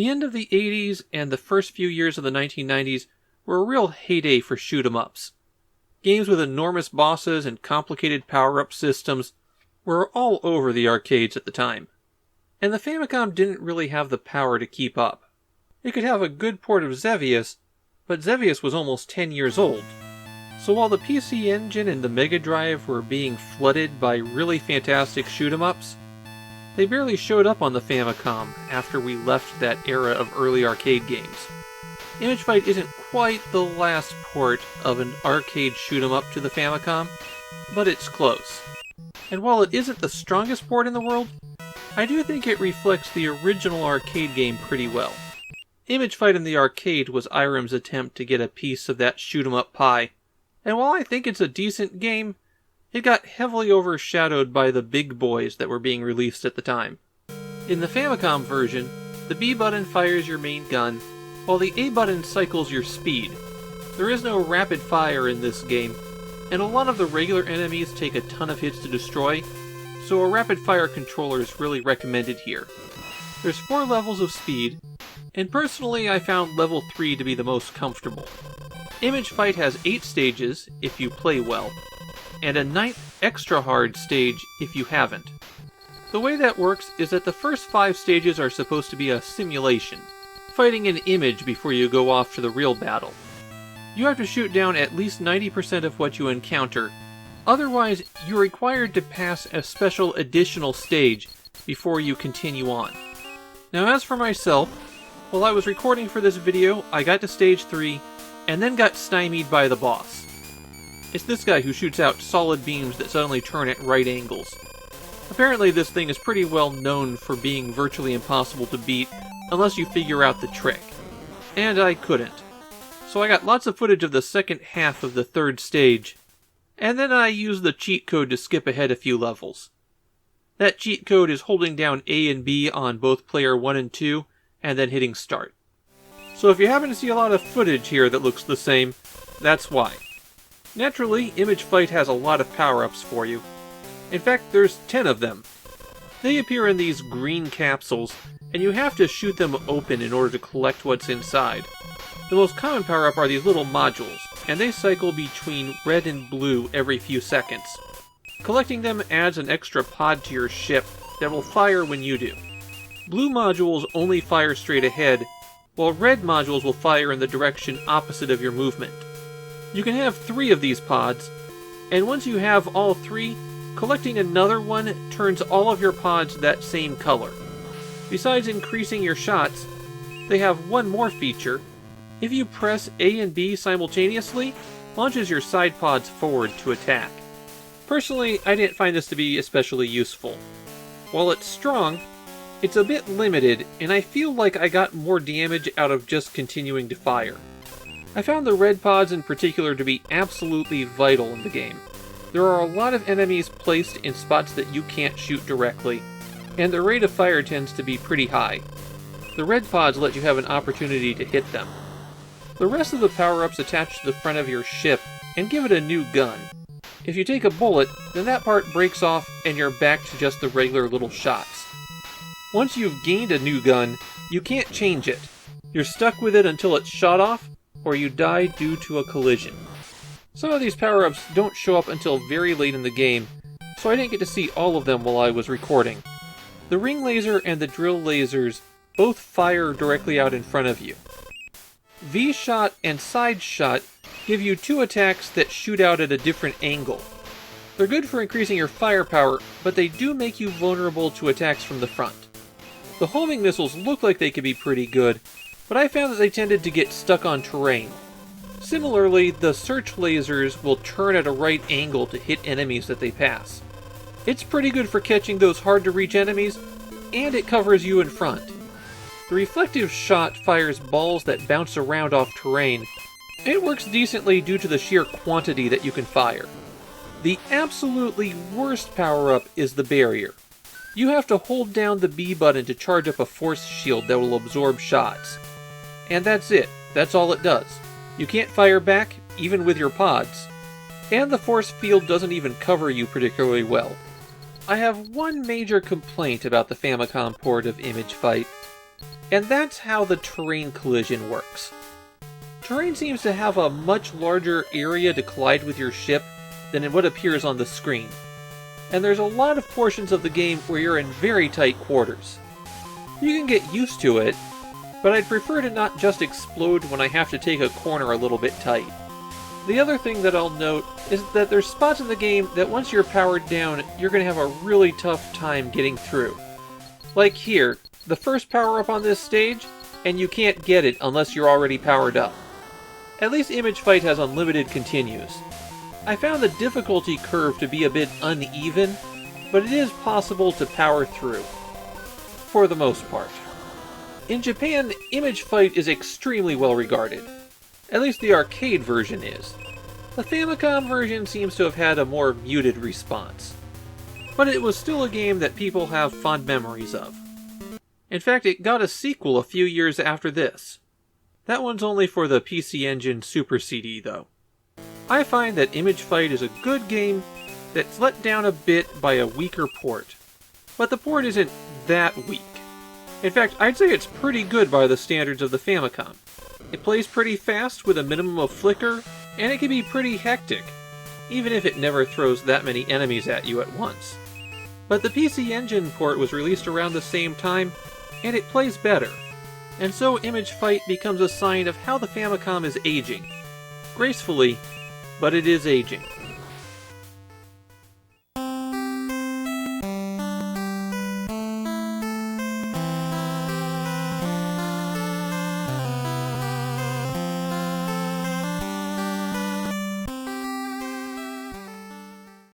The end of the 80s and the first few years of the 1990s were a real heyday for shoot-'em-ups. Games with enormous bosses and complicated power-up systems were all over the arcades at the time. And the Famicom didn't really have the power to keep up. It could have a good port of Xevious, but Xevious was almost 10 years old. So while the PC Engine and the Mega Drive were being flooded by really fantastic shoot-'em-ups, they barely showed up on the Famicom after we left that era of early arcade games. Image Fight isn't quite the last port of an arcade shoot-'em-up to the Famicom, but it's close. And while it isn't the strongest port in the world, I do think it reflects the original arcade game pretty well. Image Fight in the arcade was Irem's attempt to get a piece of that shoot-'em-up pie, and while I think it's a decent game, it got heavily overshadowed by the big boys that were being released at the time. In the Famicom version, the B button fires your main gun, while the A button cycles your speed. There is no rapid fire in this game, and a lot of the regular enemies take a ton of hits to destroy, so a rapid fire controller is really recommended here. There's 4 levels of speed, and personally I found level 3 to be the most comfortable. Image Fight has 8 stages, if you play well, and a 9th extra hard stage if you haven't. The way that works is that the first 5 stages are supposed to be a simulation, fighting an image before you go off to the real battle. You have to shoot down at least 90% of what you encounter, otherwise you're required to pass a special additional stage before you continue on. Now as for myself, while I was recording for this video, I got to stage 3, and then got stymied by the boss. It's this guy who shoots out solid beams that suddenly turn at right angles. Apparently this thing is pretty well known for being virtually impossible to beat unless you figure out the trick. And I couldn't. So I got lots of footage of the second half of the 3rd stage, and then I used the cheat code to skip ahead a few levels. That cheat code is holding down A and B on both player 1 and 2, and then hitting start. So if you happen to see a lot of footage here that looks the same, that's why. Naturally, Image Fight has a lot of power-ups for you. In fact, there's 10 of them. They appear in these green capsules, and you have to shoot them open in order to collect what's inside. The most common power-up are these little modules, and they cycle between red and blue every few seconds. Collecting them adds an extra pod to your ship that will fire when you do. Blue modules only fire straight ahead, while red modules will fire in the direction opposite of your movement. You can have 3 of these pods, and once you have all 3, collecting another one turns all of your pods that same color. Besides increasing your shots, they have one more feature. If you press A and B simultaneously, launches your side pods forward to attack. Personally, I didn't find this to be especially useful. While it's strong, it's a bit limited, and I feel like I got more damage out of just continuing to fire. I found the red pods in particular to be absolutely vital in the game. There are a lot of enemies placed in spots that you can't shoot directly, and the rate of fire tends to be pretty high. The red pods let you have an opportunity to hit them. The rest of the power-ups attach to the front of your ship and give it a new gun. If you take a bullet, then that part breaks off and you're back to just the regular little shots. Once you've gained a new gun, you can't change it. You're stuck with it until it's shot off, or you die due to a collision. Some of these power-ups don't show up until very late in the game, so I didn't get to see all of them while I was recording. The ring laser and the drill lasers both fire directly out in front of you. V-shot and side shot give you 2 attacks that shoot out at a different angle. They're good for increasing your firepower, but they do make you vulnerable to attacks from the front. The homing missiles look like they could be pretty good, but I found that they tended to get stuck on terrain. Similarly, the search lasers will turn at a right angle to hit enemies that they pass. It's pretty good for catching those hard-to-reach enemies, and it covers you in front. The reflective shot fires balls that bounce around off terrain. It works decently due to the sheer quantity that you can fire. The absolutely worst power-up is the barrier. You have to hold down the B button to charge up a force shield that will absorb shots. And that's it. That's all it does. You can't fire back, even with your pods. And the force field doesn't even cover you particularly well. I have one major complaint about the Famicom port of Image Fight. And that's how the terrain collision works. Terrain seems to have a much larger area to collide with your ship than in what appears on the screen. And there's a lot of portions of the game where you're in very tight quarters. You can get used to it, but I'd prefer to not just explode when I have to take a corner a little bit tight. The other thing that I'll note is that there's spots in the game that once you're powered down, you're going to have a really tough time getting through. Like here, the first power-up on this stage, and you can't get it unless you're already powered up. At least Image Fight has unlimited continues. I found the difficulty curve to be a bit uneven, but it is possible to power through. For the most part. In Japan, Image Fight is extremely well regarded. At least the arcade version is. The Famicom version seems to have had a more muted response. But it was still a game that people have fond memories of. In fact, it got a sequel a few years after this. That one's only for the PC Engine Super CD, though. I find that Image Fight is a good game that's let down a bit by a weaker port. But the port isn't that weak. In fact, I'd say it's pretty good by the standards of the Famicom. It plays pretty fast with a minimum of flicker, and it can be pretty hectic, even if it never throws that many enemies at you at once. But the PC Engine port was released around the same time, and it plays better. And so Image Fight becomes a sign of how the Famicom is aging. Gracefully, but it is aging.